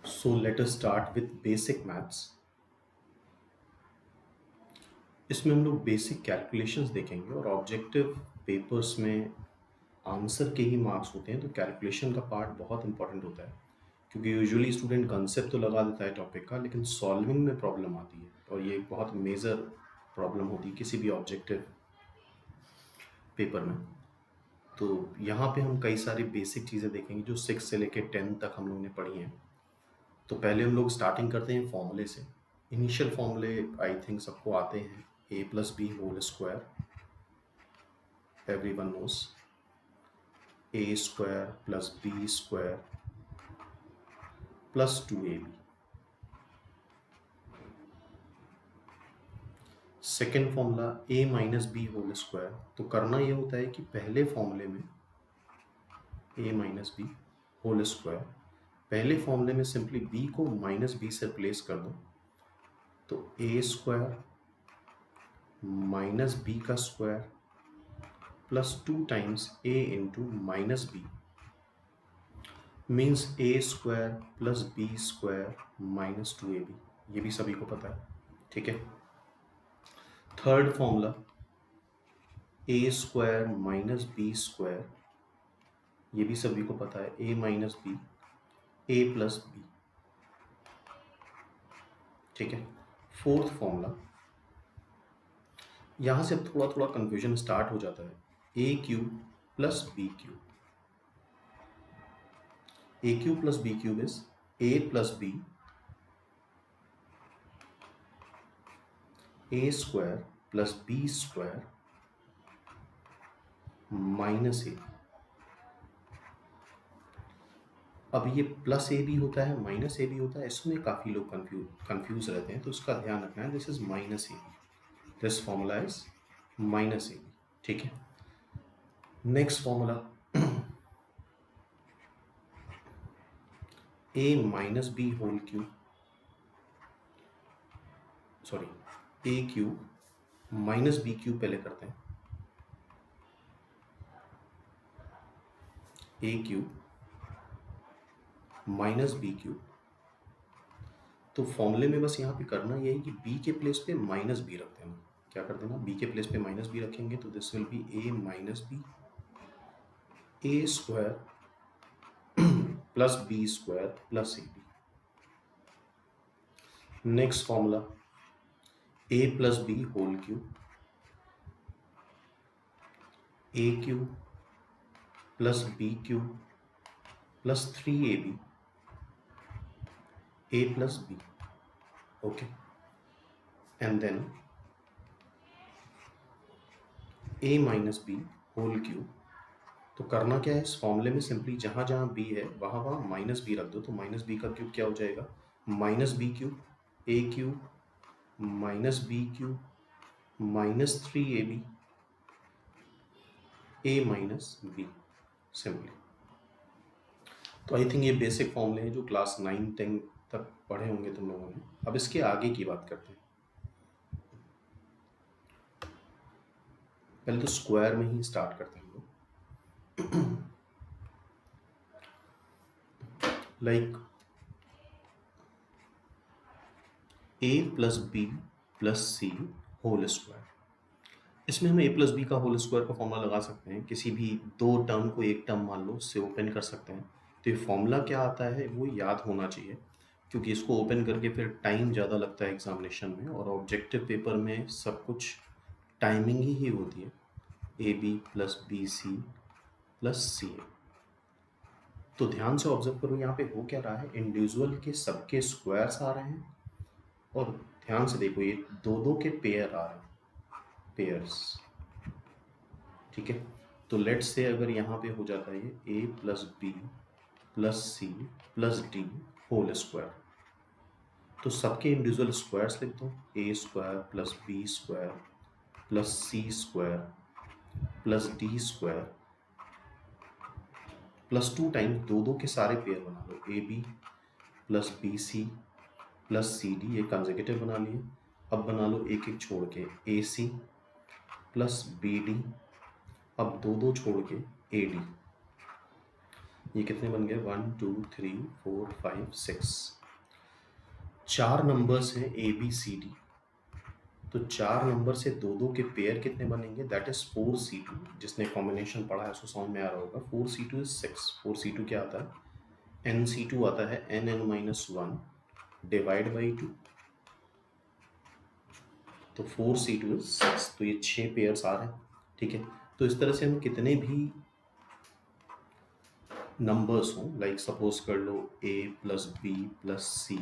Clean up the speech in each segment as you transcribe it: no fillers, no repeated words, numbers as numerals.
So let us start with basic maths. इसमें हम लोग बेसिक कैलकुलेशंस देखेंगे और ऑब्जेक्टिव पेपर्स में आंसर के ही मार्क्स होते हैं, तो कैलकुलेशन का पार्ट बहुत इंपॉर्टेंट होता है क्योंकि यूजुअली स्टूडेंट कंसेप्ट तो लगा देता है टॉपिक का, लेकिन सॉल्विंग में प्रॉब्लम आती है और ये एक बहुत मेजर प्रॉब्लम होती है किसी भी ऑब्जेक्टिव पेपर में। तो यहाँ पे हम कई सारी बेसिक चीज़ें देखेंगे जो 6 से लेकर 10 तक हम लोगों ने पढ़ी हैं। तो पहले हम लोग स्टार्टिंग करते हैं फॉर्मूले से। इनिशियल फॉर्मूले आई थिंक सबको आते हैं। a plus B whole square, every one knows. A square plus B square plus 2ab। Second formula a minus B whole square. तो करना ये होता है कि पहले फॉर्मूले में a minus B whole square, पहले फॉर्मूले में सिंपली b को माइनस बी से रिप्लेस कर दो, तो a स्क्वायर माइनस बी का square plus 2 times a into minus B means a square plus B square minus 2ab। ये भी सभी को पता है, ठीक है। Third formula a square minus B square, ये भी सभी को पता है, a minus B a plus B, ठीक है। फोर्थ फॉर्मूला, यहाँ से थोड़ा थोड़ा कंफ्यूजन स्टार्ट हो जाता है, A cube plus B cube. A cube plus B cube is A plus B A square plus B square minus A. अब ये प्लस ए भी होता है माइनस ए भी होता है, इसमें काफ़ी लोग कंफ्यूज रहते हैं, तो उसका ध्यान रखना है। This is minus A B, this formula is minus A B, ठीक है। Next formula A minus B whole cube, sorry A cube minus B cube पहले करते हैं। A cube minus B cube, तो फॉर्मूले में बस यहाँ पे करना ये है कि b के प्लेस पे माइनस बी रख देना। क्या कर देना, b के प्लेस पे माइनस बी रखेंगे तो this will be a minus B A square plus B square plus A B. Next formula a plus B whole cube, A cube plus B cube plus 3ab a plus B, okay. And then a minus B whole cube, तो करना क्या है, इस फॉर्मूले में simply जहाँ जहाँ b है वहाँ वहाँ माइनस बी रख दो, तो माइनस बी का क्यूब क्या हो जाएगा, minus B cube A cube minus B cube minus 3ab a minus B, simply. तो आई थिंक ये बेसिक फॉर्मूले हैं जो क्लास 9-10 तक पढ़े होंगे तुम लोगों ने। अब इसके आगे की बात करते हैं। पहले तो स्क्वायर में ही स्टार्ट करते हैं हम लोग। Like a plus B plus C whole square, इसमें हम a प्लस बी का होल स्क्वायर का फॉर्मूला लगा सकते हैं। किसी भी दो टर्म को एक टर्म मान लो, उससे ओपन कर सकते हैं। तो ये फॉर्मूला क्या आता है वो याद होना चाहिए, क्योंकि इसको ओपन करके फिर टाइम ज़्यादा लगता है एग्जामिनेशन में, और ऑब्जेक्टिव पेपर में सब कुछ टाइमिंग ही होती है। ए B plus B C plus C A. तो ध्यान से ऑब्जर्व करो यहाँ पे हो क्या रहा है, इंडिविजुअल के सबके स्क्वायर्स आ रहे हैं, और ध्यान से देखो ये दो दो के पेयर आ रहे हैं, पेयर्स, ठीक है। तो लेट्स से अगर यहाँ पे हो जाता है ये a plus B plus C plus D whole square, तो सबके इंडिविजुअल स्क्वायर्स लिख दो, a square plus B square plus C square plus D square plus 2 times दो दो के सारे पेयर बना लो, A B plus B C plus C D, ये कंसेक्यूटिव बना लिए। अब बना लो एक एक छोड़ के A C plus B D, अब दो दो छोड़ के ए डी। ये कितने बन गए, 1 2 3 4 5 6, 4 नंबर्स हैं ए बी सी डी, तो 4 नंबर से दो दो के पेयर कितने बनेंगे, दैट इज 4c2। जिसने कॉम्बिनेशन पढ़ा है उसको समझ में आ रहा होगा। 4c2 is 6। 4c2 क्या आता है, nc2 आता है nn-1 डिवाइड बाई 2, तो 4c2 इज 6। तो ये 6 पेयर्स आ रहे हैं, ठीक है। तो इस तरह से हम कितने भी नंबर्स हों, लाइक सपोज कर लो a प्लस बी प्लस सी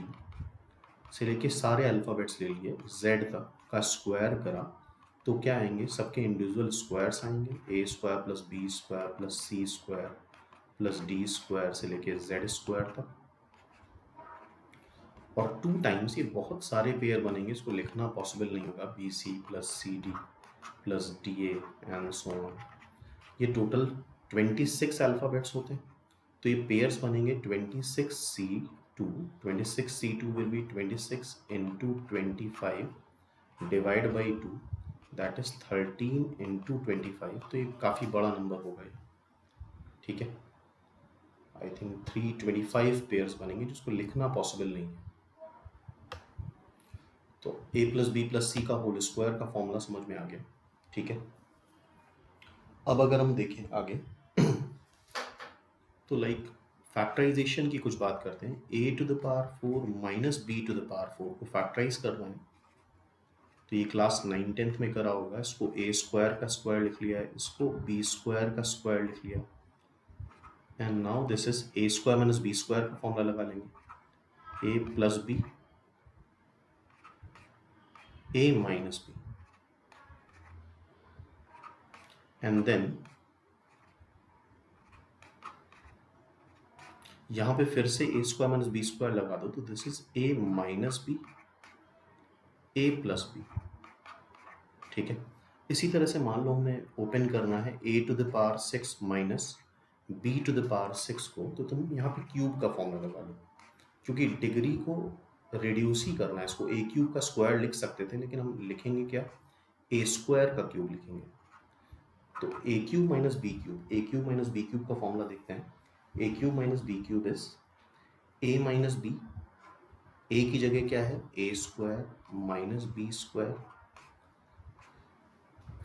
से लेके सारे अल्फ़ाबेट्स ले लिए z तक का स्क्वायर करा, तो क्या आएंगे, सबके इंडिविजुअल स्क्वायर्स आएंगे। A square plus B square plus C square plus D square से लेके जेड स्क्वायर तक। और 2 टाइम्स ये बहुत सारे पेयर बनेंगे, इसको लिखना पॉसिबल नहीं होगा। B C plus C D plus D A and so on. ये टोटल 26 अल्फ़ाबेट्स होते हैं, तो ये पेयर्स बनेंगे 26c2। 26c2 will be 26 into 25 divide by 2, that is 13 into 25। तो ये काफ़ी बड़ा नंबर होगा ये, ठीक है। आई थिंक 325 पेयर्स बनेंगे, जिसको लिखना पॉसिबल नहीं है। तो a plus B plus C का होल स्क्वायर का फॉर्मूला समझ में आ गया, ठीक है। अब अगर हम देखें आगे तो लाइक फैक्टराइजेशन की कुछ बात करते हैं। a to the power 4 minus B to the power 4 को फैक्टराइज कर रहे हैं, तो ये क्लास 9-10th में करा होगा। इसको a स्क्वायर का स्क्वायर लिख लिया है, इसको b स्क्वायर का स्क्वायर लिख लिया, and now this is a square minus B square का फॉर्मूला लगा लेंगे। a plus B, a minus B, and then यहाँ पे फिर से a square minus B square लगा दो, तो this is a minus B, a plus B, ठीक है। इसी तरह से मान लो हमें ओपन करना है a to the power 6 minus b to the power 6 को, तो तुम यहाँ पे क्यूब का फॉर्मूला लगा लो, क्योंकि डिग्री को रिड्यूस ही करना है। इसको a क्यूब का स्क्वायर लिख सकते थे, लेकिन हम लिखेंगे क्या, a स्क्वायर का क्यूब लिखेंगे। तो a cube minus B cube, a cube minus B cube का फॉर्मूला देखते हैं। a cube minus B cube is a minus B, a की जगह क्या है, a square minus B square,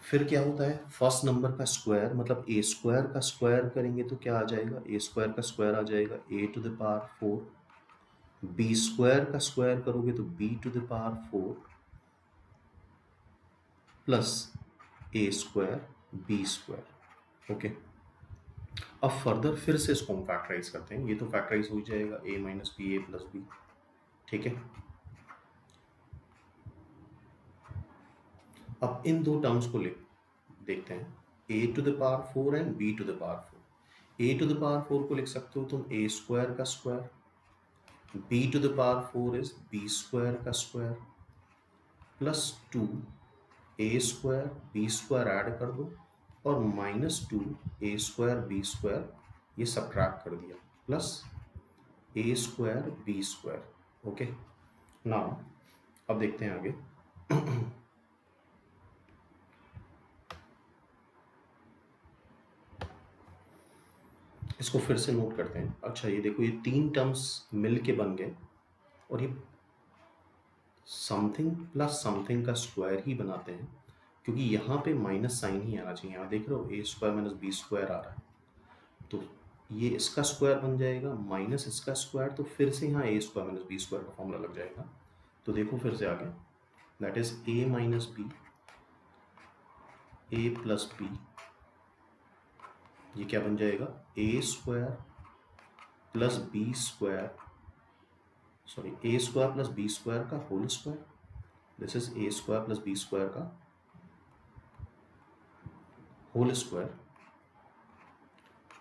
फिर क्या होता है, फर्स्ट नंबर का स्क्वायर, मतलब a स्क्वायर का स्क्वायर करेंगे तो क्या आ जाएगा, a स्क्वायर का स्क्वायर आ जाएगा a to the power 4, b square का स्क्वायर करोगे तो b to the power 4 plus a square b square, okay. अब फर्दर फिर से इसको हम फैक्टराइज करते हैं। ये तो फैक्टराइज हो जाएगा a minus B, a plus B, ठीक है। अब इन दो टर्म्स को देखते हैं, a to the power 4 and b to the power 4। a to the power 4 को लिख सकते हो तुम a स्क्वायर का square, b to the power 4 is b square का square plus 2 a square b square add कर दो, और minus 2 a square b square ये सब्ट्रैक्ट कर दिया, plus a square b square, okay. Now अब देखते हैं आगे। इसको फिर से नोट करते हैं। अच्छा ये देखो, ये 3 टर्म्स मिल के बन गए, और ये समथिंग प्लस समथिंग का स्क्वायर ही बनाते हैं, क्योंकि यहाँ पे माइनस साइन ही आना चाहिए। यहाँ देख रहे हो a square minus B square आ रहा है, तो ये इसका स्क्वायर बन जाएगा माइनस इसका स्क्वायर, तो फिर से यहाँ a square minus B square का फॉर्मूला लग जाएगा। तो देखो फिर से आगे, that is a minus B, a plus B, ये क्या बन जाएगा, a square plus B square, sorry a square plus B square का whole square, this is a square plus B square का होल स्क्वायर।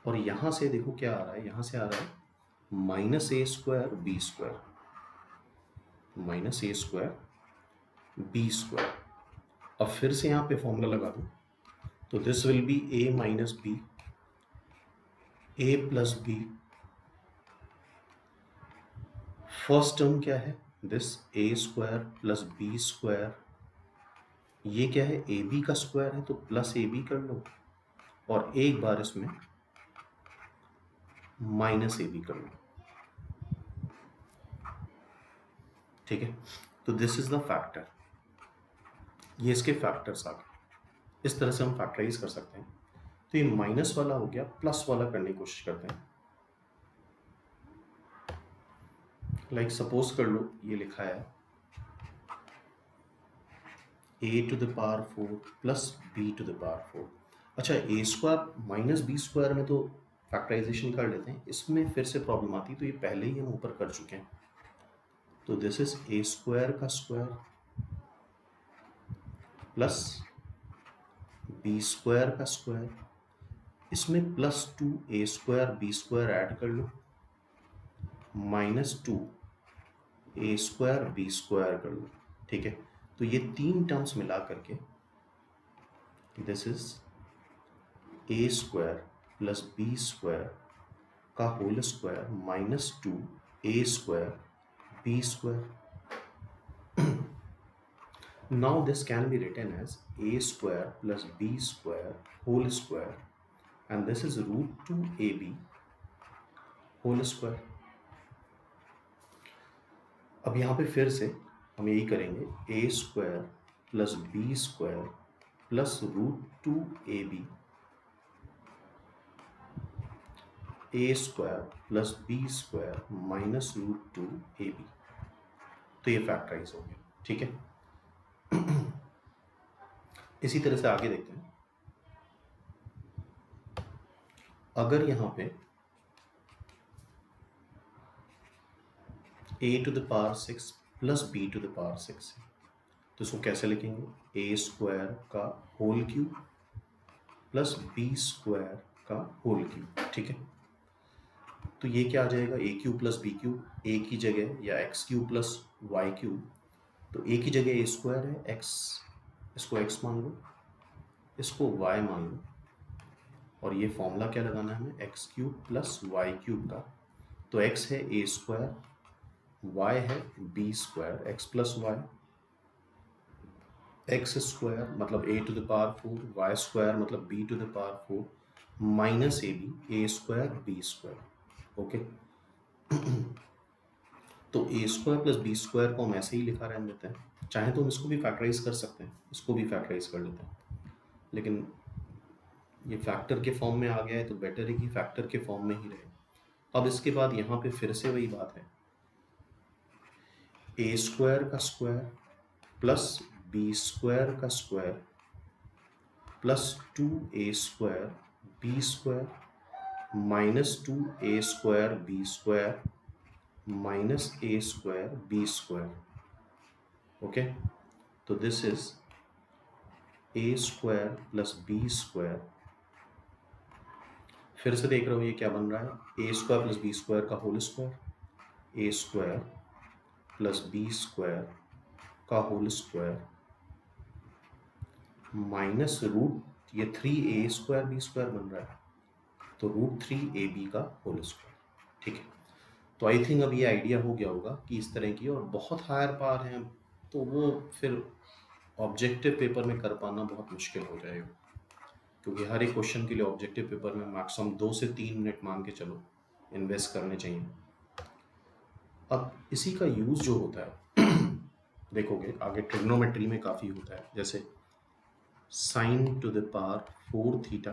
और यहाँ से देखो क्या आ रहा है, यहाँ से आ रहा है minus A square B square, minus A square B square. अब फिर से यहाँ पे फॉर्मूला लगा दो, तो this will be a minus B, a plus B, first term क्या है, this a square plus B square, ये क्या है, ए बी का स्क्वायर है, तो प्लस ए बी कर लो, और एक बार इसमें माइनस ए बी कर लो, ठीक है, तो दिस इज द फैक्टर, ये इसके फैक्टर्स आ गए। इस तरह से हम फैक्टराइज कर सकते हैं। तो ये माइनस वाला हो गया, प्लस वाला करने की कोशिश करते हैं। लाइक सपोज कर लो ये लिखा है a to the power 4 plus b to the power 4। अच्छा, a square minus B square में तो फैक्टराइजेशन कर लेते हैं, इसमें फिर से प्रॉब्लम आती है, तो ये पहले ही हम ऊपर कर चुके हैं। तो दिस इज a स्क्वायर का स्क्वायर प्लस b स्क्वायर का स्क्वायर, इसमें plus 2a square b square add कर लो, minus 2a square b square कर लो। ठीक है, तो ये तीन टर्म्स मिला करके this is a square plus b square का whole square minus 2a square b square. Now this can be written as a square plus b square whole square, and this is root 2ab whole square. अब यहाँ पे फिर से हम यही करेंगे, a square plus b square plus root 2ab, a square plus b square minus root 2ab। तो ये फैक्टराइज हो गया। ठीक है, इसी तरह से आगे देखते हैं। अगर यहाँ पे a to the power 6 plus b to the power 6 है, तो इसको कैसे लिखेंगे, a स्क्वायर का whole cube plus b square का होल क्यूब। ठीक है, तो ये क्या आ जाएगा, a cube plus B cube, a की जगह या x cube plus y cube, तो a की जगह a स्क्वायर है, x इसको x मान लो, इसको y मान लो, और ये फॉर्मूला क्या लगाना है हमें, x cube plus y cube का। तो x है a स्क्वायर, y है b square, x plus y, x square मतलब a to the power 4, y square मतलब b to the power 4 minus A b, A square B square. Okay, तो a square plus B square को हम ऐसे ही लिखा रहने देते हैं, चाहे तो हम इसको भी फैक्टराइज कर सकते हैं, इसको भी फैक्टराइज कर लेते हैं, लेकिन ये फैक्टर के फॉर्म में आ गया है तो बेटर है कि फैक्टर के फॉर्म में ही रहे। अब इसके बाद यहाँ पे फिर से वही बात है, a स्क्वायर का स्क्वायर प्लस बी स्क्वायर का square plus 2a square B square minus 2a square B square minus a square B square. Okay, तो this is a square plus B square, फिर से देख रहे हो ये क्या बन रहा है, a square plus B square का whole square, a square plus B square का होल स्क्वायर माइनस रूट, ये 3a स्क्वायर बी स्क्वायर बन रहा है, तो रूट 3ab का होल स्क्वायर। ठीक है, तो आई थिंक अब ये आइडिया हो गया होगा कि इस तरह की, और बहुत हायर पावर हैं तो वो फिर ऑब्जेक्टिव पेपर में कर पाना बहुत मुश्किल हो जाएगा, क्योंकि हर एक क्वेश्चन के लिए ऑब्जेक्टिव पेपर में मैक्सिमम 2 से 3 मिनट मान के चलो इन्वेस्ट करने चाहिए। अब इसी का यूज़ जो होता है देखोगे आगे ट्रिग्नोमेट्री में काफ़ी होता है, जैसे sine to the power 4 theta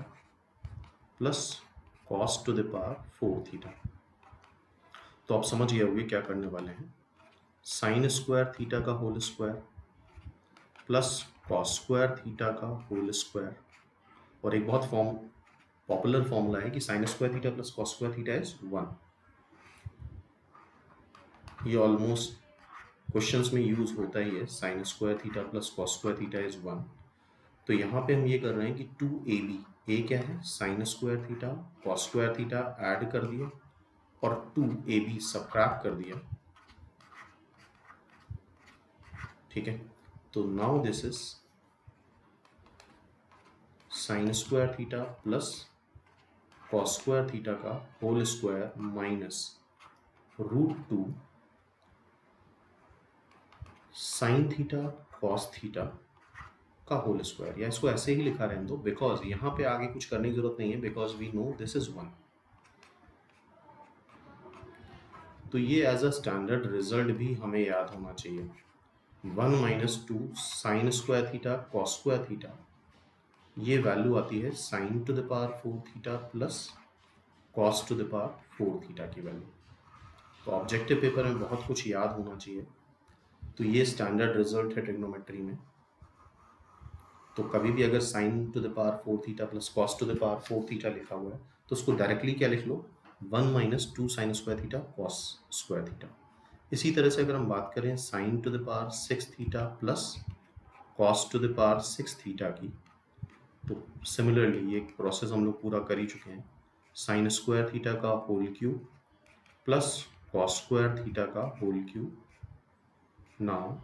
plus cos to the power 4 theta. तो आप समझ गए होंगे क्या करने वाले हैं, साइन स्क्वायर थीटा का whole square plus cos square theta का होल स्क्वायर, और एक बहुत पॉपुलर फॉर्मूला है कि sine square theta plus cos square theta is 1। ये ऑलमोस्ट क्वेश्चंस में यूज होता ही है, sine square theta plus cos square theta is 1। तो यहाँ पे हम ये कर रहे हैं कि 2ab, a क्या है sine square theta, cos square theta add कर दिया और 2ab सबट्रैक्ट कर दिया। ठीक है, तो now this is sine square theta plus cos square theta का whole square minus root 2 sine theta cos theta का होल स्क्वायर, या इसको ऐसे ही लिखा रहने दो, बिकॉज यहाँ पे आगे कुछ करने की जरूरत नहीं है, because we know this is 1। तो ये एज अ स्टैंडर्ड रिजल्ट भी हमें याद होना चाहिए। 1 minus two sign square theta cos square theta, ये वैल्यू आती है sign to the power 4 theta plus cos to the power 4 theta की वैल्यू। तो ऑब्जेक्टिव पेपर में बहुत कुछ याद होना चाहिए। तो ये स्टैंडर्ड रिजल्ट है ट्रिग्नोमेट्री में। तो कभी भी अगर sign to the power 4 theta plus cos to the power 4 theta लिखा हुआ है तो उसको डायरेक्टली क्या लिख लो, 1 minus two sign square theta cos square theta. इसी तरह से अगर हम बात करें sign to the power 6 theta plus cos to the power 6 theta की, तो सिमिलरली ये प्रोसेस हम लोग पूरा कर ही चुके हैं। साइन स्क्वायर थीटा का whole cube plus cos square theta का whole cube. Now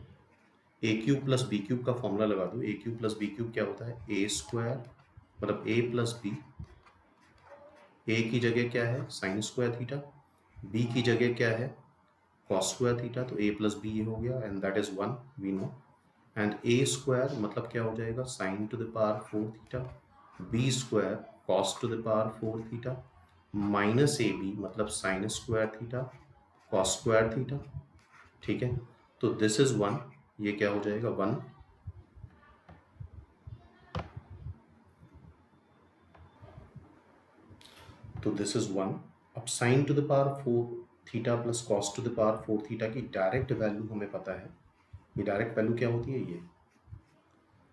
a cube plus B cube का फॉर्मूला लगा दो। A cube plus B cube क्या होता है, ए स्क्वायर मतलब ए प्लस बी। ए की जगह क्या है साइन स्क्वायर थीटा, बी की जगह क्या है कॉस स्क्वायर थीटा, तो ए प्लस बी ये हो गया and that is 1 we know. And A square मतलब क्या हो जाएगा sine to the power 4 theta, B square cos to the power 4 theta minus A B मतलब sine square theta cos square theta. ठीक है, तो दिस इज 1, ये क्या हो जाएगा 1। तो दिस इज 1। अब sign to the power 4 theta plus cos to the power 4 theta की डायरेक्ट वैल्यू हमें पता है। ये डायरेक्ट वैल्यू क्या होती है, ये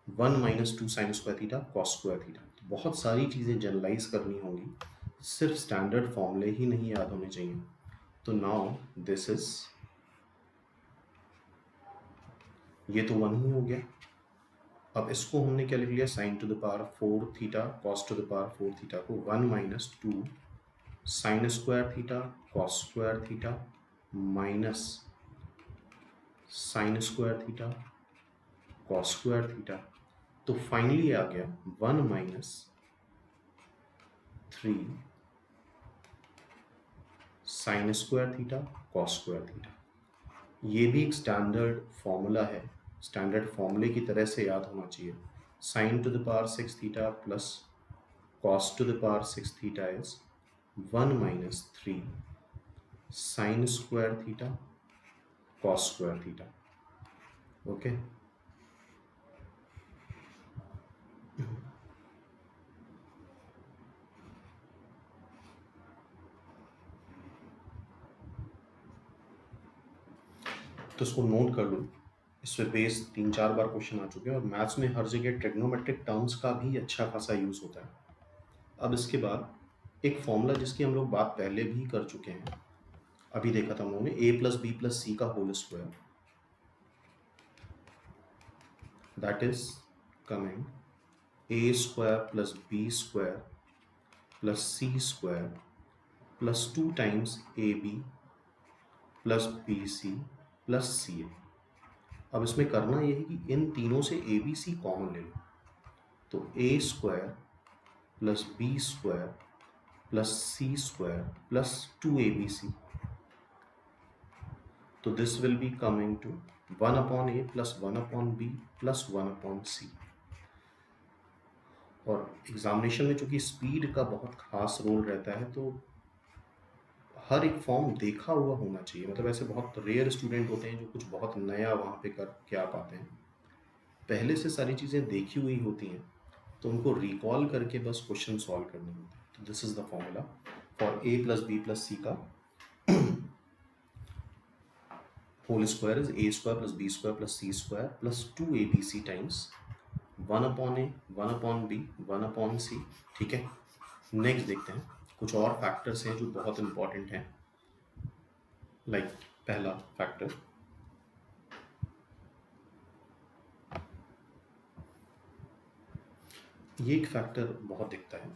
1 minus two sign square theta cos square theta. तो बहुत सारी चीज़ें जनरलाइज करनी होंगी, सिर्फ स्टैंडर्ड फॉर्मूले ही नहीं याद होने चाहिए। तो नाउ दिस इज, ये तो 1 ही हो गया। अब इसको हमने क्या लिख लिया, sign to the power 4 theta cos to the power 4 theta को 1 minus two sign square theta cos square theta minus sign square theta cos square theta. तो फाइनली आ गया 1 minus 3 sign square theta cos square theta. ये भी एक standard formula है, standard फॉर्मूले की तरह से याद होना चाहिए। Sign to the power 6 theta plus cos to the power 6 theta is 1 minus 3 sign square theta cos square theta. Okay, तो इसको नोट कर लो। इस पे बेस 3-4 बार क्वेश्चन आ चुके हैं और मैथ्स में हर जगह ट्रिग्नोमेट्रिक टर्म्स का भी अच्छा खासा यूज होता है। अब इसके बाद एक फॉर्मूला जिसकी हम लोग बात पहले भी कर चुके हैं, अभी देखा था हम लोगों ने, a plus B plus C का whole square, that is coming a square plus B square plus C square plus 2 times A B plus B C plus C A. अब इसमें करना यह है कि इन तीनों से ए बी सी कॉमन ले लो। तो A square plus B square plus C square plus 2abc, तो this will be coming to 1 upon A plus 1 upon B plus 1 upon C. और एग्जामिनेशन में चूंकि स्पीड का बहुत खास रोल रहता है, तो हर एक फॉर्म देखा हुआ होना चाहिए। मतलब ऐसे बहुत रेयर स्टूडेंट होते हैं जो कुछ बहुत नया वहाँ पे कर के आ पाते हैं, पहले से सारी चीज़ें देखी हुई होती हैं, तो उनको रिकॉल करके बस क्वेश्चन सॉल्व करने होते हैं। तो this is the formula for A plus B plus C का whole square is a square plus B square plus C square plus 2abc times 1 upon A 1 upon B 1 upon C. ठीक है, next देखते हैं कुछ और factors हैं जो बहुत इंपॉर्टेंट हैं। लाइक पहला फैक्टर, ये एक फैक्टर बहुत दिखता है,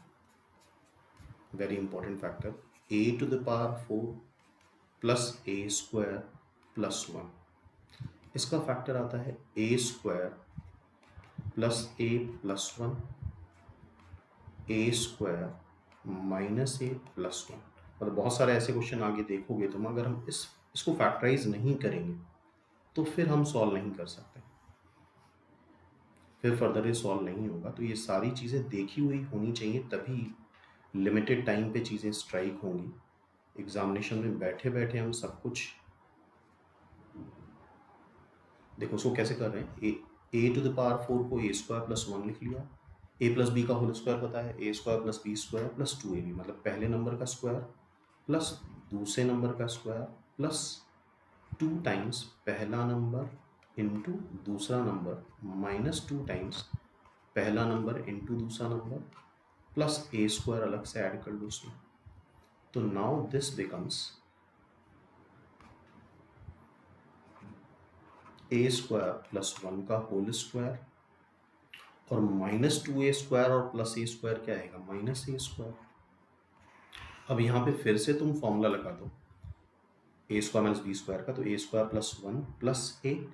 very important factor, a to the power 4 plus A square plus 1। इसका फैक्टर आता है a square plus a plus 1 a square minus a plus 1। मतलब बहुत सारे ऐसे क्वेश्चन आगे देखोगे तुम, अगर हम इसको फैक्टराइज नहीं करेंगे तो फिर हम सॉल्व नहीं कर सकते, फिर फर्दर ये सॉल्व नहीं होगा। तो ये सारी चीज़ें देखी हुई होनी चाहिए, तभी लिमिटेड टाइम पे चीज़ें स्ट्राइक होंगी। एग्जामिनेशन में बैठे बैठे हम सब कुछ, देखो उसको कैसे कर रहे हैं, ए टू द पावर 4 को ए स्क्वायर प्लस 1 लिख लिया, ए प्लस बी का होल स्क्वायर पता है, A square plus B square plus 2ab, मतलब पहले नंबर का स्क्वायर प्लस दूसरे नंबर का स्क्वायर प्लस 2 टाइम्स पहला नंबर इंटू दूसरा नंबर माइनस 2 टाइम्स पहला नंबर इंटू दूसरा नंबर प्लस ए स्क्वायर अलग से ऐड कर दो उसमें। तो now this becomes A square plus 1 का होल स्क्वायर और माइनस 2a स्क्वायर और प्लस ए स्क्वायर क्या आएगा, माइनस ए स्क्वायर। अब यहाँ पे फिर से तुम फॉर्मूला लगा दो ए स्क्वायर माइनस बी स्क्वायर का, तो ए स्क्वायर प्लस 1 प्लस ए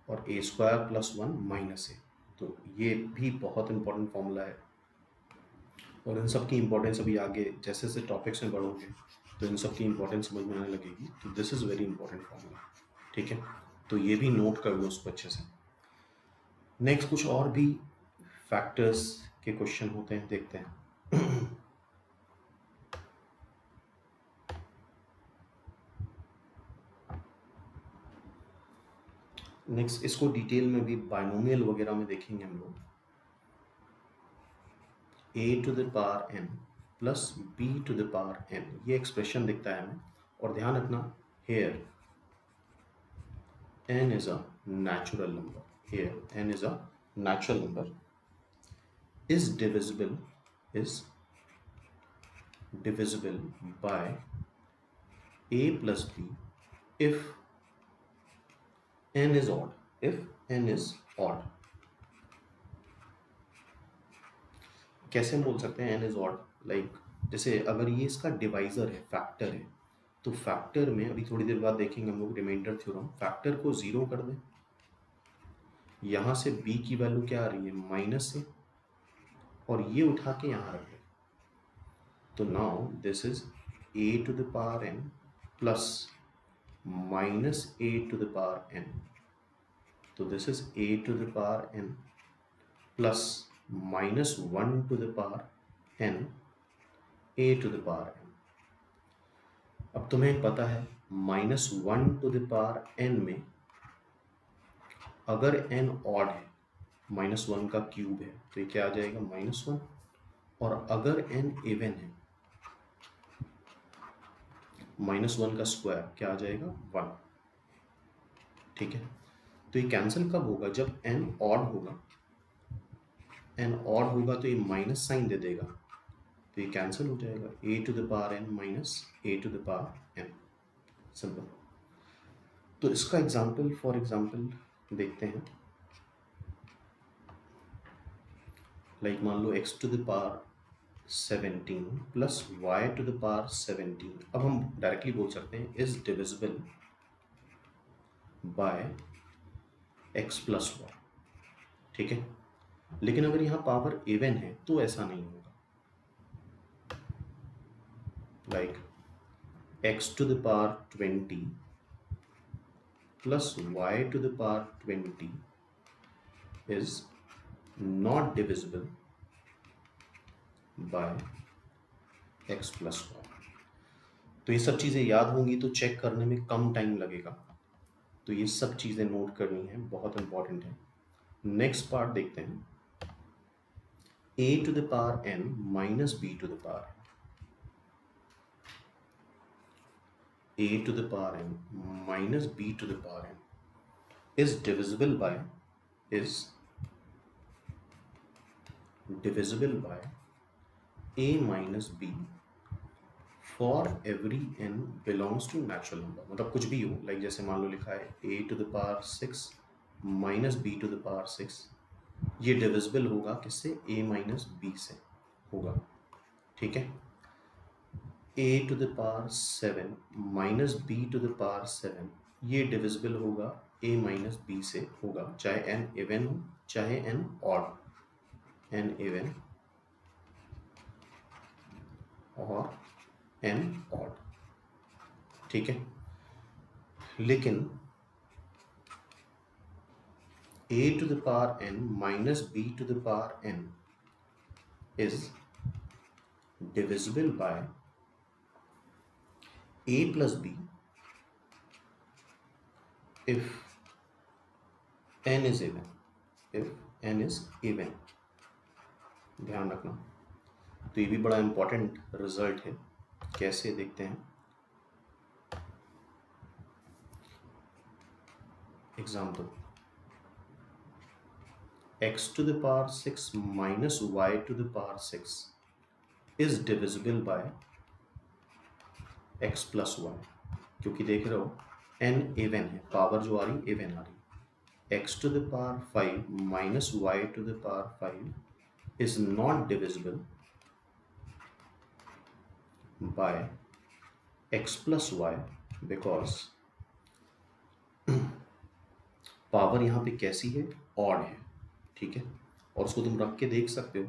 और ए स्क्वायर प्लस 1 माइनस ए। तो ये भी बहुत इंपॉर्टेंट फॉर्मूला है और इन सब की इंपॉर्टेंस अभी आगे जैसे जैसे टॉपिक्स में बढ़ोगे तो इन सब की इंपॉर्टेंस समझ में आने लगेगी। तो this is very important formula, ठीक है। तो ये भी नोट कर लो उसको अच्छे से। नेक्स्ट कुछ और भी फैक्टर्स के क्वेश्चन होते हैं, देखते हैं। नेक्स्ट इसको डिटेल में भी बाइनोमियल वगैरह में देखेंगे हम लोग। a to the power n plus b to the power n, ये एक्सप्रेशन दिखता है हमें। और ध्यान रखना here n is a natural number, here n is a natural number, is divisible by a plus b if n is odd, if n is odd। कैसे बोल सकते हैं n is odd, लाइक जैसे अगर ये इसका डिवाइजर है, factor है, तो फैक्टर में अभी थोड़ी देर बाद देखेंगे हम लोग रिमाइंडर थ्योरम, फैक्टर को 0 कर दें, यहाँ से b की वैल्यू क्या आ रही है, माइनस है, और ये उठा के यहाँ रख दें। तो now this is a to the power n plus minus a to the power n, तो this is a to the power n plus minus 1 to the power n a to the power n। अब तुम्हें पता है minus 1 to the power n में अगर n odd है, minus 1 का cube है, तो ये क्या आ जाएगा, माइनस 1, और अगर n इवन है, माइनस 1 का स्क्वायर क्या आ जाएगा, 1, ठीक है। तो ये कैंसिल कब होगा, जब n ऑड होगा, n ऑड होगा तो ये माइनस साइन दे देगा, तो ये कैंसिल हो जाएगा, a to the power n minus a to the power n, simple. तो इसका एग्जाम्पल फॉर एग्जाम्पल देखते हैं, लाइक मान लो x to the power 17 plus y to the power 17। अब हम डायरेक्टली बोल सकते हैं is divisible by x plus y, ठीक है। लेकिन अगर यहाँ पावर इवन है तो ऐसा नहीं होगा, like x to the power 20 plus y to the power 20 is not divisible by x plus y। तो ये सब चीज़ें याद होंगी तो चेक करने में कम टाइम लगेगा, तो ये सब चीज़ें नोट करनी है, बहुत इंपॉर्टेंट है। नेक्स्ट पार्ट देखते हैं, a to the power n minus b to the power a to the power n minus b to the power n is divisible by a minus b for every n belongs to natural number। मतलब कुछ भी हो, like जैसे मान लो लिखा है a to the power 6 minus b to the power 6, ये divisible होगा किससे, a माइनस b से होगा, ठीक है। a to the power 7 minus b to the power 7, ये डिविजिबल होगा a माइनस b से होगा, चाहे n इवन हो चाहे n ऑड, n इवन और n ऑड, ठीक है। लेकिन a to the power n minus b to the power n is divisible by a plus b if n is even, if n is even। ध्यान रखना, तो ये भी बड़ा इंपॉर्टेंट रिजल्ट है। कैसे देखते हैं, example x to the power 6 minus y to the power 6 is divisible by x plus y। क्योंकि देख रहे हो n इवन है, पावर जो आ रही इवन आ रही। x to the power 5 minus y to the power 5 is not divisible by x plus y because power यहाँ पे कैसी है, ऑड है, ठीक है। और उसको तुम रख के देख सकते हो,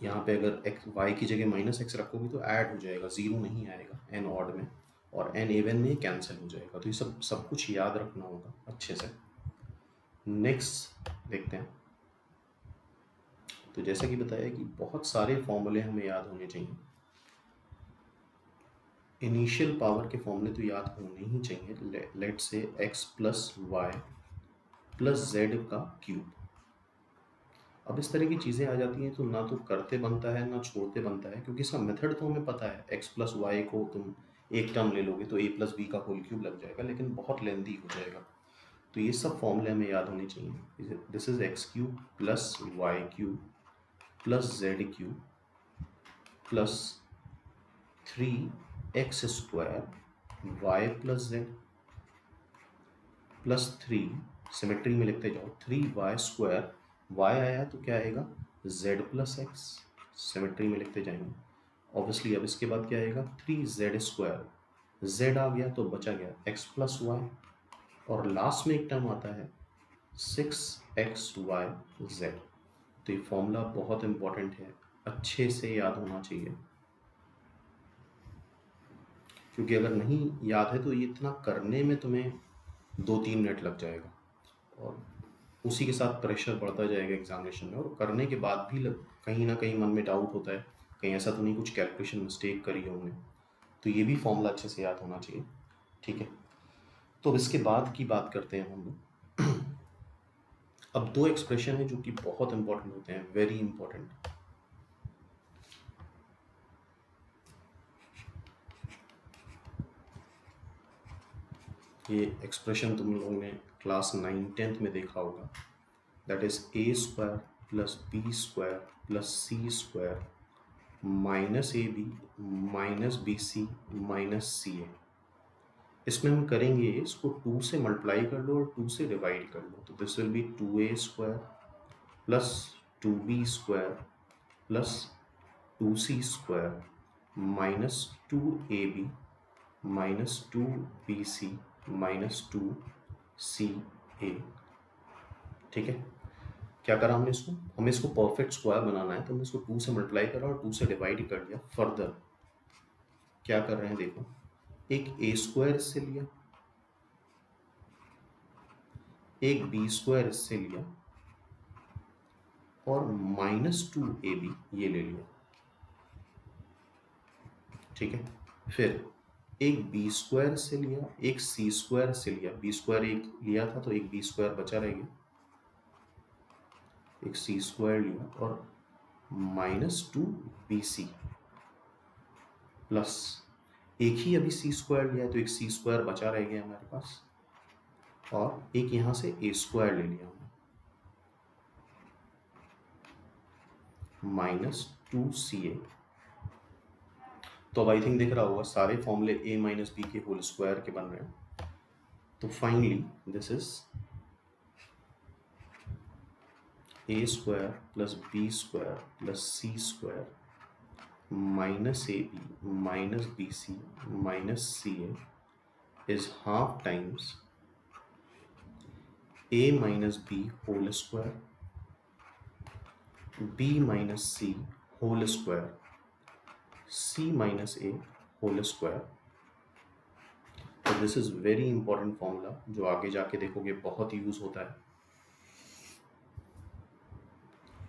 यहाँ पे अगर x y की जगह माइनस एक्स रखोगे तो ऐड हो जाएगा, ज़ीरो नहीं आएगा n ऑड में, और n इवन में कैंसिल हो जाएगा। तो ये सब कुछ याद रखना होगा अच्छे से। नेक्स्ट देखते हैं। तो जैसा कि बताया कि बहुत सारे फॉर्मूले हमें याद होने चाहिए। इनिशियल पावर के फॉर्मूले तो याद होने ही चाहिए। लेट से x plus y plus z का क्यूब। अब इस तरह की चीज़ें आ जाती हैं तो ना तो करते बनता है ना छोड़ते बनता है, क्योंकि इसका मेथड तो हमें पता है। x प्लस वाई को तुम एक टर्म ले लोगे तो a प्लस बी का होल क्यूब लग जाएगा, लेकिन बहुत लेंदी हो जाएगा। तो ये सब फॉर्मूले हमें याद होने चाहिए। This is x cube plus y cube plus z cube plus 3x square y plus z plus 3, symmetry में लिखते जाओ, 3y स्क्वायर, y आया तो क्या आएगा z प्लस एक्स, सिमेट्री में लिखते जाएंगे। ऑब्वियसली अब इसके बाद क्या आएगा 3z स्क्वायर, z आ गया तो बचा गया x प्लस वाई, और लास्ट में एक टर्म आता है 6xyz। तो ये फॉर्मूला बहुत इंपॉर्टेंट है, अच्छे से याद होना चाहिए, क्योंकि अगर नहीं याद है तो ये इतना करने में तुम्हें 2-3 मिनट लग जाएगा, और उसी के साथ प्रेशर बढ़ता जाएगा एग्जामिनेशन में। और करने के बाद भी कहीं ना कहीं मन में डाउट होता है, कहीं ऐसा तो नहीं कुछ कैलकुलेशन मिस्टेक करी है हमने। तो ये भी फॉर्मूला अच्छे से याद होना चाहिए, ठीक है। तो अब इसके बाद की बात करते हैं हम लोग। अब दो एक्सप्रेशन है जो कि बहुत इंपॉर्टेंट होते हैं, वेरी इंपॉर्टेंट। ये एक्सप्रेशन तुम लोगों ने क्लास 9-10th में देखा होगा। That is A square plus B square plus C square minus A B minus B C minus C A. इसमें हम करेंगे इसको 2 से मल्टीप्लाई कर लो और 2 से डिवाइड कर लो, तो this will B 2a square plus 2b square plus 2c square minus 2ab minus 2bc minus 2ca। ठीक है, क्या करा हमने इसको, हमें इसको परफेक्ट स्क्वायर बनाना है, तो हमने इसको 2 से मल्टीप्लाई करा और 2 से डिवाइड कर दिया। फर्दर क्या कर रहे हैं देखो, एक ए स्क्वायर इससे लिया, एक बी स्क्वायर इससे लिया, और माइनस 2ab ये ले लिया। ठीक है, फिर एक बी स्क्वायर से लिया, एक सी स्क्वायर से लिया, बी स्क्वायर एक लिया था तो एक बी स्क्वायर बचा रह गया, एक सी स्क्वायर लिया, और माइनस 2bc प्लस एक ही अभी सी स्क्वायर लिया तो एक सी स्क्वायर बचा रह गया हमारे पास, और एक यहाँ से ए स्क्वायर ले लिया हमने, माइनस 2ca। तो अब आई थिंक दिख रहा होगा सारे फॉर्मूले a माइनस बी के होल स्क्वायर के बन रहे हैं। तो finally this is a square plus B square plus C square minus A B minus B C minus C A is half times a minus B whole square b minus C whole square c minus A whole square. तो this is very important formula जो आगे जाके देखोगे बहुत use होता है।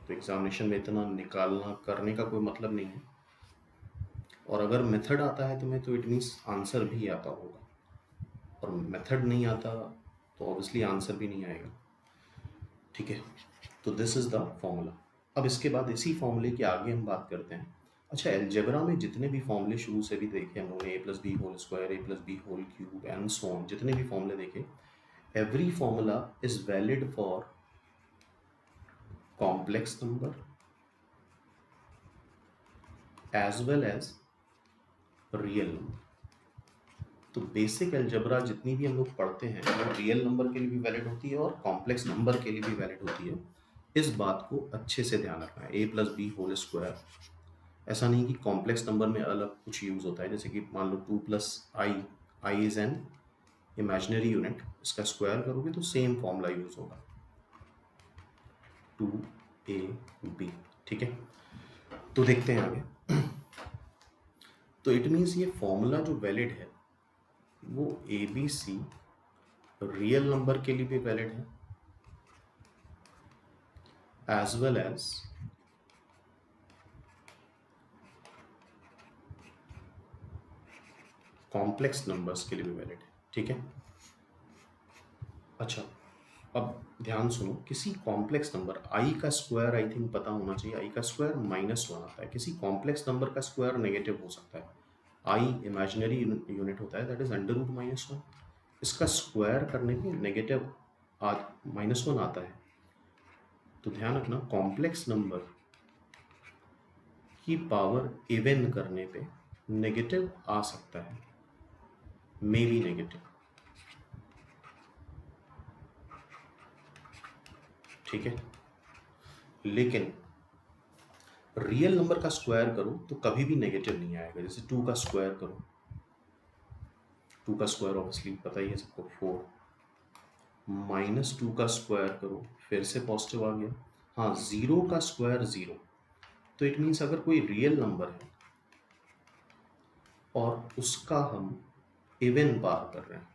तो examination में इतना निकालना करने का कोई मतलब नहीं है, और अगर मेथड आता है तुम्हें तो इट मीन्स आंसर भी आता होगा, और मेथड नहीं आता तो ऑब्वियसली आंसर भी नहीं आएगा। ठीक है, तो दिस इज़ द फॉर्मूला। अब इसके बाद इसी फॉर्मूले के आगे हम बात करते हैं। अच्छा, अलजेब्रा में जितने भी फॉर्मूले शुरू से भी देखे हम लोगों ने, A plus B whole square, A plus B whole cube and so on, जितने भी फॉर्मूले देखे, every formula is valid for complex number as well as real number. तो बेसिक अलजेब्रा जितनी भी हम लोग पढ़ते हैं वो रियल नंबर के लिए भी वैलिड होती है और कॉम्प्लेक्स नंबर के लिए भी वैलिड होती है। इस बात को अच्छे से ध्यान रखना है। ए प्लस बी होल स्क्वायर, ऐसा नहीं कि कॉम्प्लेक्स नंबर में अलग कुछ यूज़ होता है, जैसे कि मान लो 2 plus I, I is an imaginary unit, इसका स्क्वायर करोगे तो सेम फॉर्मूला यूज़ होगा, 2ab। ठीक है, तो देखते हैं आगे। तो इट मीन्स ये फॉर्मूला जो वैलिड है वो a B c real number के लिए भी वैलिड है as well as complex numbers के लिए भी वैलिड है। ठीक है, अच्छा अब ध्यान सुनो, किसी कॉम्प्लेक्स नंबर आई का स्क्वायर आई थिंक पता होना चाहिए, आई का स्क्वायर -1 आता है। किसी कॉम्प्लेक्स नंबर का स्क्वायर नेगेटिव हो सकता है। आई इमेजिनरी यूनिट होता है, दैट इज √-1। इसका स्क्वायर करने पे नेगेटिव -1 आता है। तो ध्यान रखना, कॉम्प्लेक्स नंबर की पावर इवन करने पे नेगेटिव आ सकता है, मे बी नेगेटिव। ठीक है, लेकिन रियल नंबर का स्क्वायर करो तो कभी भी नेगेटिव नहीं आएगा। जैसे 2 का स्क्वायर करो, 2 का स्क्वायर ऑब्वियसली पता ही है सबको 4, -2 का स्क्वायर करो फिर से पॉजिटिव आ गया। हाँ, 0 का स्क्वायर 0, तो इट मीन्स अगर कोई रियल नंबर है और उसका हम इवन पार कर रहे हैं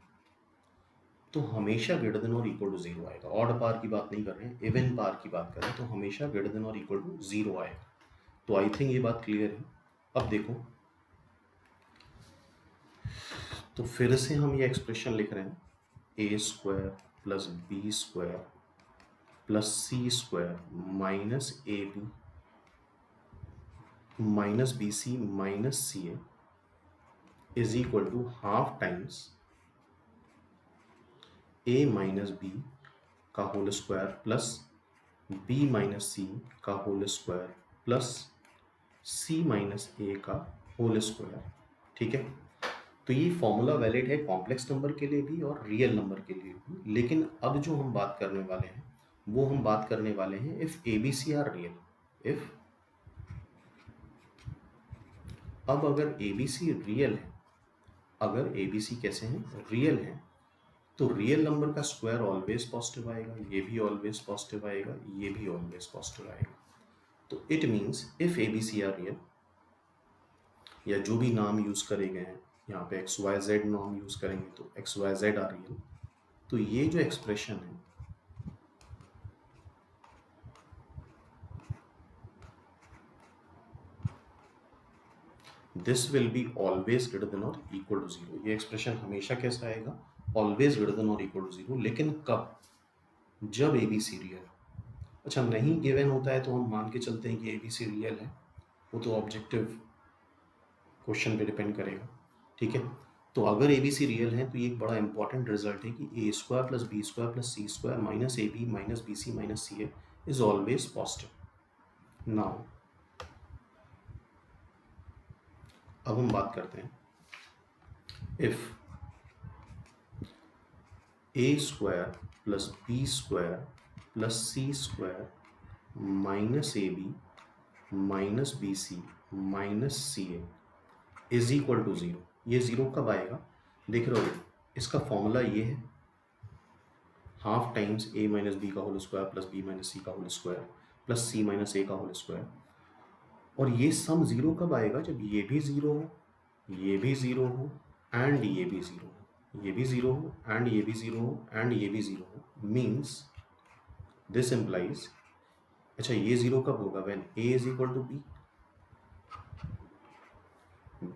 तो हमेशा ग्रेटर देन और इक्वल टू 0 आएगा। ऑड पार की बात नहीं कर रहे हैं, इवन पार की बात कर रहे हैं, तो हमेशा ग्रेटर देन और इक्वल टू 0 आएगा। तो आई थिंक ये बात क्लियर है। अब देखो, तो फिर से हम ये एक्सप्रेशन लिख रहे हैं, A square plus B square plus C square minus A B minus B C minus C A is equal to half times A minus B का whole square plus B minus C का whole square plus C minus A का whole square. ठीक है, तो ये formula valid है complex number के लिए भी और रियल नंबर के लिए भी। लेकिन अब जो हम बात करने वाले हैं वो हम बात करने वाले हैं if A B C are real. If, अब अगर ए बी सी रियल है, अगर ए बी सी कैसे हैं, रियल हैं, तो रियल नंबर का स्क्वायर ऑलवेज पॉजिटिव आएगा, ये भी ऑलवेज पॉजिटिव आएगा, ये भी ऑलवेज पॉजिटिव आएगा। तो it means if A B C are real, या जो भी नाम यूज करे गए हैं यहाँ पे एक्स वाई जेड नाम यूज करेंगे तो x y z are real, तो ये जो एक्सप्रेशन है this will be always greater than और इक्वल टू 0। ये एक्सप्रेशन हमेशा कैसा आएगा, ऑलवेज ग्रेटर देन और इक्वल टू 0। लेकिन कब, जब ए बी सी रियल। अच्छा, नहीं गिवन होता है तो हम मान के चलते हैं कि ए बी सी रियल है, वो तो ऑब्जेक्टिव क्वेश्चन पे डिपेंड करेगा। ठीक है, तो अगर ए बी सी रियल है तो ये एक बड़ा इंपॉर्टेंट रिजल्ट है कि A square plus B square plus C square minus A B minus B C minus C A is always positive. Now अब हम बात करते हैं, if A square plus B square plus C square minus A B minus B C minus C A is equal to 0। ये 0 कब आएगा, देख रहे हो, इसका फॉर्मूला ये है, half times A minus B का whole square plus B minus C का whole square plus C minus A का होल स्क्वायर। और ये सम 0 कब आएगा, जब ये भी 0 हो, ये भी 0 हो एंड ये भी 0 हो, ये भी 0 हो एंड ये भी 0 हो एंड ये भी 0 हो। मीन्स दिस इम्प्लाइज, अच्छा ये 0 कब होगा, when A is equal to B,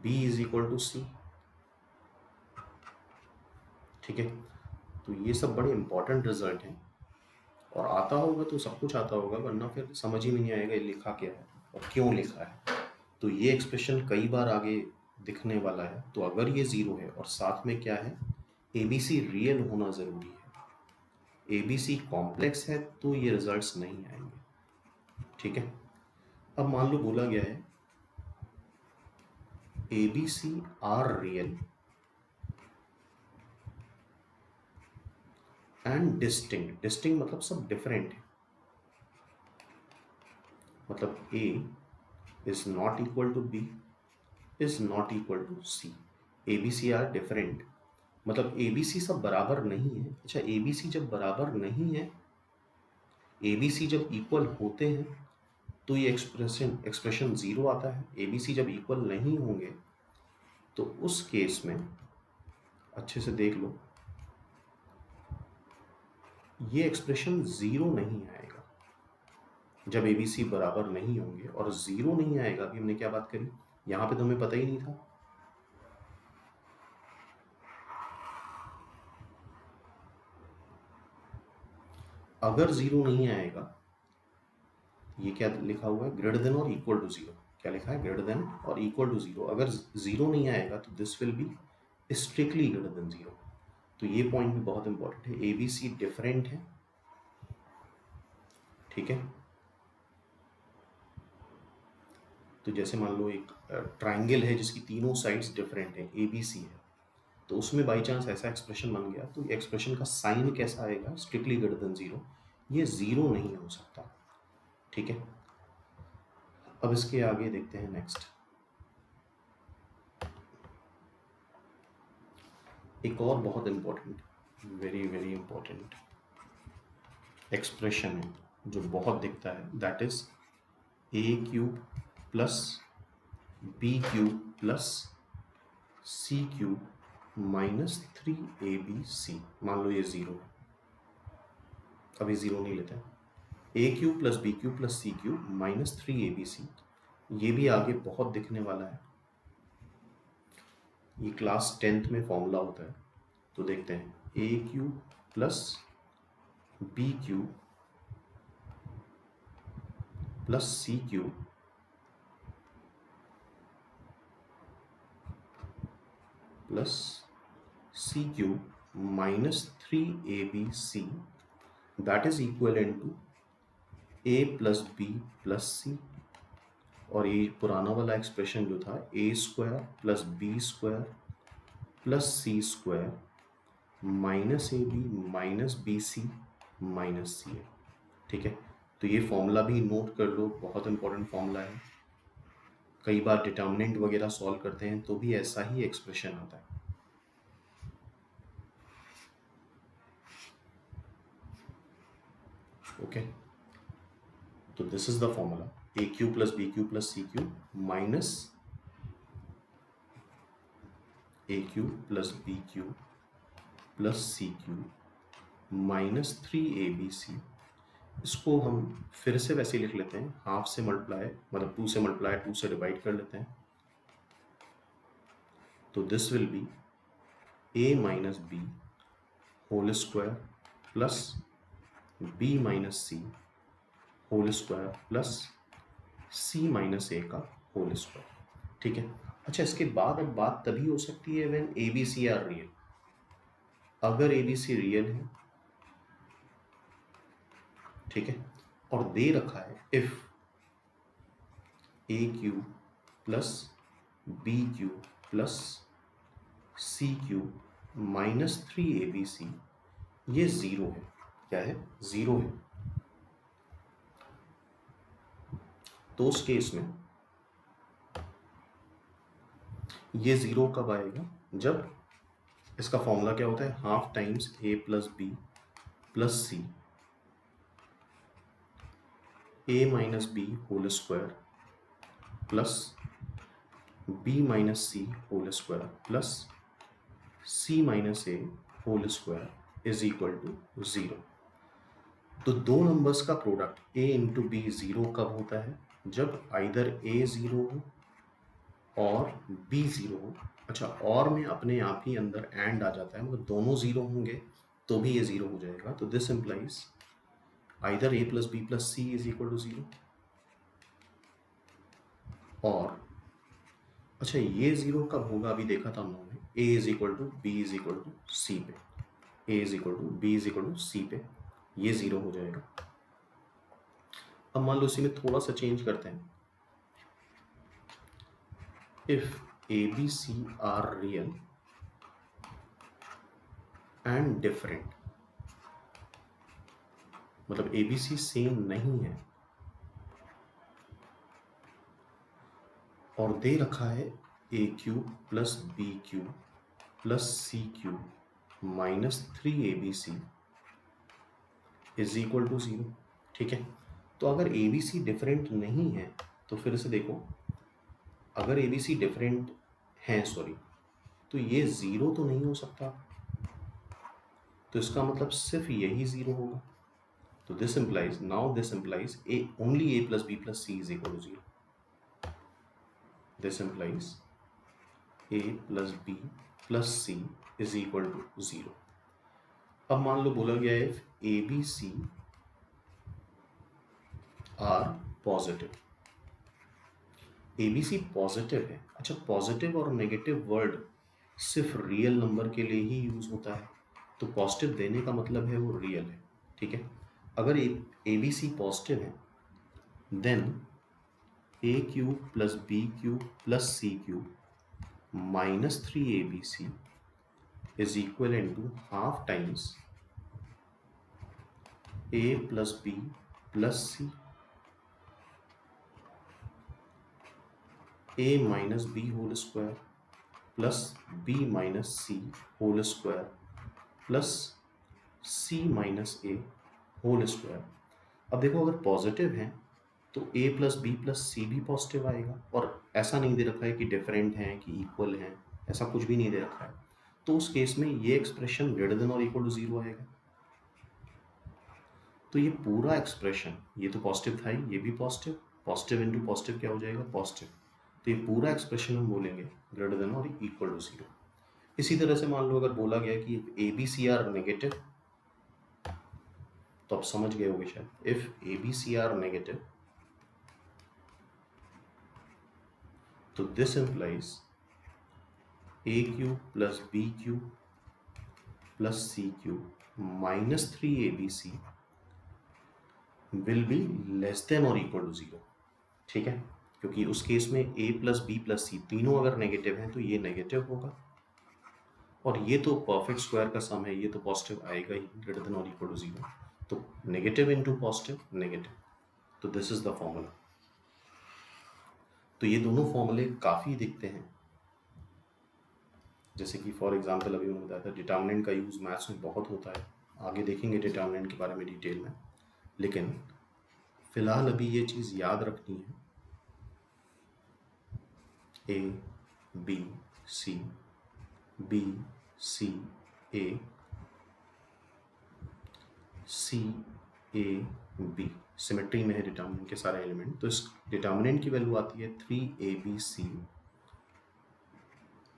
B is equal to C. ठीक है, तो ये सब बड़े इंपॉर्टेंट रिजल्ट हैं, और आता होगा तो सब कुछ आता होगा, वरना फिर समझ ही में नहीं आएगा ये लिखा क्या है और क्यों लिखा है। तो ये एक्सप्रेशन कई बार आगे दिखने वाला है। तो अगर ये ज़ीरो है और साथ में क्या है, ए बी सी रियल होना ज़रूरी है। ए बी सी कॉम्प्लेक्स है तो ये रिजल्ट्स नहीं आएंगे। ठीक है, अब मान लो बोला गया है A B C are real and distinct. Distinct मतलब सब डिफरेंट है, मतलब A is not equal to B is not equal to C. A B C are different, मतलब ए बी सी सब बराबर नहीं है। अच्छा, ए बी सी जब बराबर नहीं है, ए बी सी जब इक्वल होते हैं तो ये एक्सप्रेशन ज़ीरो आता है। ए बी सी जब इक्वल नहीं होंगे तो उस केस में अच्छे से देख लो, ये एक्सप्रेशन ज़ीरो नहीं आएगा जब ए बी सी बराबर नहीं होंगे। और ज़ीरो नहीं आएगा, अभी हमने क्या बात करी, यहाँ पे तो हमें पता ही नहीं था। अगर ज़ीरो नहीं आएगा, ये क्या लिखा हुआ है, ग्रेटर देन और इक्वल टू ज़ीरो। क्या लिखा है, ग्रेटर देन और इक्वल टू ज़ीरो। अगर ज़ीरो नहीं आएगा तो this will B strictly greater than zero. तो ये पॉइंट भी बहुत इंपॉर्टेंट है, ए बी सी डिफरेंट है। ठीक है, तो जैसे मान लो एक ट्राइंगल है जिसकी तीनों साइड्स डिफरेंट है, ए बी सी है, तो उसमें बाई चांस ऐसा एक्सप्रेशन बन गया तो एक्सप्रेशन का साइन कैसा आएगा, स्ट्रिक्टली ग्रेटर देन ज़ीरो। ये ज़ीरो नहीं हो सकता। ठीक है, अब इसके आगे देखते हैं नेक्स्ट। एक और बहुत important, very very important expression है जो बहुत दिखता है, that is a cube plus B cube plus C cube minus 3ab। मान लो ये ज़ीरो है, अभी ज़ीरो नहीं लेते हैं। A cube plus B cube plus C cube minus 3ab। ये भी आगे बहुत दिखने वाला है, ये क्लास 10th में फॉर्मूला होता है। तो देखते हैं, A cube plus B cube plus C cube plus C cube minus 3abc, that is equal to A plus B plus C. और ये पुराना वाला एक्सप्रेशन जो था, A square plus B square plus C square minus A B minus B C minus C है। ठीक है, तो ये फॉर्मूला भी नोट कर लो, बहुत इंपॉर्टेंट फॉर्मूला है। कई बार डिटर्मिनेंट वगैरह सॉल्व करते हैं तो भी ऐसा ही एक्सप्रेशन आता है। ओके, तो this is the formula, a cube plus b cube plus c cube minus a cube plus b cube plus c cube minus 3abc। इसको हम फिर से वैसे लिख लेते हैं, हाफ से मल्टीप्लाई, मतलब 2 से मल्टीप्लाई 2 से डिवाइड कर लेते हैं। तो this will be a minus B whole square plus b minus C whole square plus c minus a का होल स्क्वायर। ठीक है, अच्छा इसके बाद अब बात तभी हो सकती है when a B C are real. अगर ए बी सी रियल है, ठीक है, और दे रखा है if a cube plus B cube plus C cube minus 3abc, ये ज़ीरो है। क्या है, ज़ीरो है। तो उस केस में ये ज़ीरो कब आएगा, जब इसका फॉर्मूला क्या होता है, half times a plus B plus c, a minus B whole square plus b minus C whole square plus c minus a whole square is equal to zero. तो दो नंबर्स का product a into b zero कब होता है, जब either a zero हो और be zero हो। अच्छा, और में अपने आप ही अंदर एंड आ जाता है, मतलब दोनों ज़ीरो होंगे तो भी ये ज़ीरो हो जाएगा। तो this implies either a plus B plus c is equal to zero, और अच्छा ये ज़ीरो कब होगा, अभी देखा था हम लोगों ने, A is equal to B is equal to C पे, A is equal to B is equal to C पे ये ज़ीरो हो जाएगा। अब मान लो इसी में थोड़ा सा चेंज करते हैं। If A B C are real and different, मतलब ए बी सी सेम नहीं है और दे रखा है A cube plus B cube plus C cube minus 3abc is equal to zero. ठीक है, तो अगर ए बी सी डिफरेंट नहीं है तो फिर से देखो, अगर ए बी सी डिफरेंट हैं सॉरी, तो ये ज़ीरो तो नहीं हो सकता, तो इसका मतलब सिर्फ यही ज़ीरो होगा। तो this implies, now this implies a only a plus B plus c is equal to zero. This implies a plus B plus c is equal to zero. अब मान लो बोला गया है A B C are positive, a B c positive है। अच्छा, positive और negative word सिर्फ रियल नंबर के लिए ही यूज़ होता है, तो पॉजिटिव देने का मतलब है वो रियल है। ठीक है, अगर ए बी सी पॉजिटिव है then a cube plus B cube plus C cube minus 3abc is equal to half times a plus B plus C, a minus B whole square plus B minus C whole square plus C minus A whole square. अब देखो, अगर positive है तो a plus B plus c भी positive आएगा, और ऐसा नहीं दे रखा है कि डिफरेंट हैं कि इक्वल हैं, ऐसा कुछ भी नहीं दे रखा है। तो उस केस में ये एक्सप्रेशन ग्रेटर देन और इक्वल टू ज़ीरो आएगा। तो ये पूरा एक्सप्रेशन, ये तो पॉजिटिव था ही, ये भी पॉजिटिव, पॉजिटिव इंटू पॉजिटिव क्या हो जाएगा, पॉजिटिव। तो ये पूरा एक्सप्रेशन हम बोलेंगे ग्रेटर देन और इक्वल टू ज़ीरो। इसी तरह से मान लो अगर बोला गया कि A B C are negative, तो आप समझ गए होगे शायद, if A B C are negative तो this implies A cube plus B cube plus C cube minus 3abc will be less than और इक्वल टू ज़ीरो। ठीक है, क्योंकि उस केस में A plus B plus C तीनों अगर negative हैं तो ये नेगेटिव होगा, और ये तो परफेक्ट स्क्वायर का सम है, ये तो पॉजिटिव आएगा ही, ग्रेटर देन और इक्वल टू ज़ीरो। तो नेगेटिव इंटू पॉजिटिव नेगेटिव, तो दिस इज द फॉर्मूला। तो ये दोनों फॉर्मूले काफ़ी दिखते हैं, जैसे कि फॉर एग्जांपल अभी मैंने बताया था डिटर्मिनेंट का यूज़ मैथ्स में बहुत होता है, आगे देखेंगे डिटर्मिनेंट के बारे में डिटेल में, लेकिन फ़िलहाल अभी ये चीज़ याद रखनी है, A B c b c a c A b, symmetry में है डिटर्मिनेंट के सारे एलिमेंट। तो इस डिटर्मिनेंट की वैल्यू आती है 3abc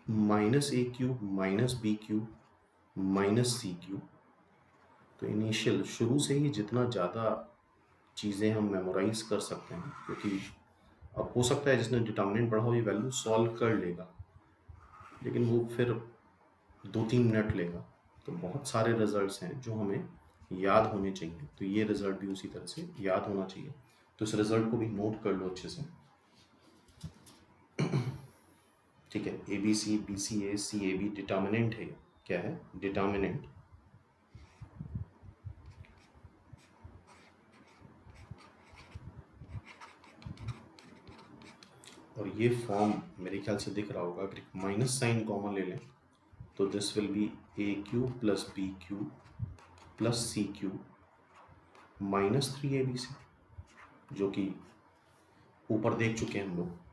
minus A cube minus B cube minus C cube. तो इनिशियल शुरू से ही जितना ज़्यादा चीज़ें हम मेमोराइज कर सकते हैं, क्योंकि अब हो सकता है जिसने डिटर्मिनेंट पढ़ा हो ये वैल्यू सॉल्व कर लेगा, लेकिन वो फिर 2-3 मिनट लेगा। तो बहुत सारे रिजल्ट्स हैं जो हमें याद होने चाहिए, तो ये रिज़ल्ट भी उसी तरह से याद होना चाहिए। तो इस रिज़ल्ट को भी नोट कर लो अच्छे से। ठीक है, A B c b c a c A b determinant है। क्या है डिटर्मिनेंट? और ये फॉर्म मेरे ख्याल से दिख रहा होगा, अगर माइनस साइन कॉमन ले लें तो this will be a cube plus B cube plus C cube minus 3abc, जो कि ऊपर देख चुके हैं हम लोग।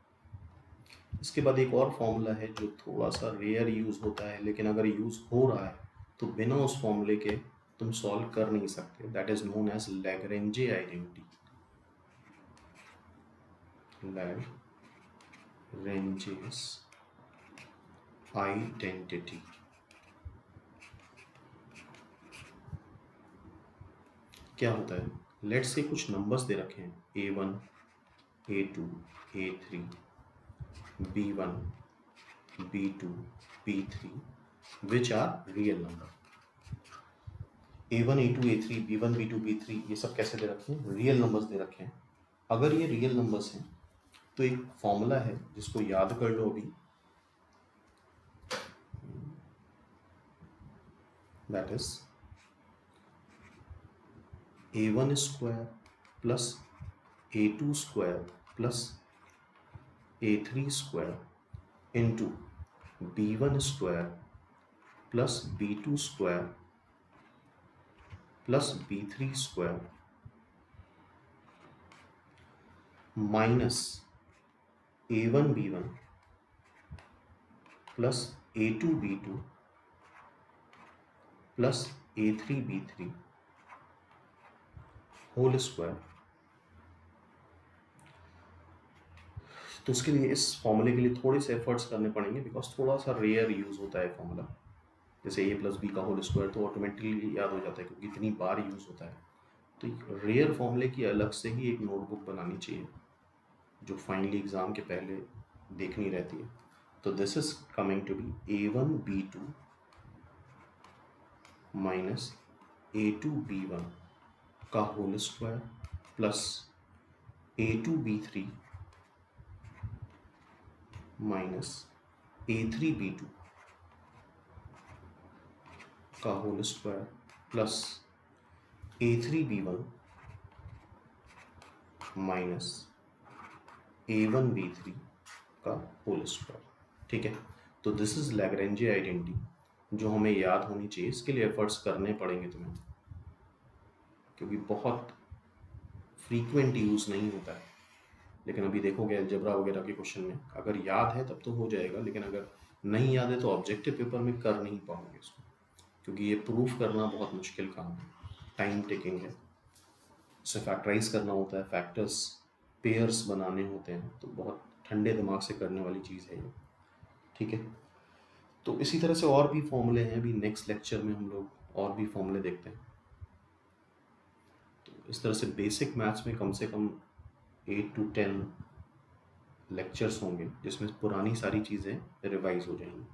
इसके बाद एक और फॉर्मूला है जो थोड़ा सा रेयर यूज़ होता है, लेकिन अगर यूज़ हो रहा है तो बिना उस फॉर्मूले के तुम सॉल्व कर नहीं सकते। That is known as Lagrange identity. Ranges identity. क्या होता है, लेट्स से कुछ नंबर्स दे रखे हैं A1, A2, A3, B1, B2, B3 which are real number। A1, A2, A3, B1, B2, B3 ये सब कैसे दे रखे हैं, रियल नंबर्स दे रखे हैं। अगर ये रियल नंबर्स हैं तो एक फॉर्मूला है जिसको याद कर लो अभी, that is A1 square plus A2 square plus A3 square into B1 square plus B2 square plus B3 square minus A1 B1 plus A2 B2 plus A3 B3 whole square. तो उसके लिए, इस फॉर्मूले के लिए थोड़े से एफर्ट्स करने पड़ेंगे बिकॉज थोड़ा सा रेयर यूज़ होता है फॉर्मूला। जैसे A प्लस बी का होल स्क्वायर तो ऑटोमेटिकली याद हो जाता है क्योंकि इतनी बार यूज़ होता है। तो रेयर फॉर्मूले की अलग से ही एक नोटबुक बनानी चाहिए जो फाइनली एग्ज़ाम के पहले देखनी रहती है। तो this is coming to be A1 B2 minus A2 B1 का whole square plus A2 B3 minus A3 B2 का whole square plus A3 B1 minus A1 B3 का होल स्क्वायर। ठीक है, तो दिस इज लैग्रेंजे आइडेंटिटी जो हमें याद होनी चाहिए। इसके लिए एफर्ट्स करने पड़ेंगे तुम्हें क्योंकि बहुत फ्रीक्वेंट यूज़ नहीं होता है। लेकिन अभी देखोगे अलजेब्रा वगैरह के क्वेश्चन में अगर याद है तब तो हो जाएगा, लेकिन अगर नहीं याद है तो ऑब्जेक्टिव पेपर में कर नहीं पाओगे इसको, क्योंकि ये प्रूफ करना बहुत मुश्किल काम है, टाइम टेकिंग है। उसे फैक्टराइज करना होता है, फैक्टर्स पेयर्स बनाने होते हैं, तो बहुत ठंडे दिमाग से करने वाली चीज़ है ये। ठीक है, तो इसी तरह से और भी फॉर्मूले हैं। अभी नेक्स्ट लेक्चर में हम लोग और भी फॉर्मूले देखते हैं। तो इस तरह से बेसिक मैथ्स में कम से कम 8 to 10 लेक्चर्स होंगे जिसमें पुरानी सारी चीज़ें रिवाइज हो जाएंगी।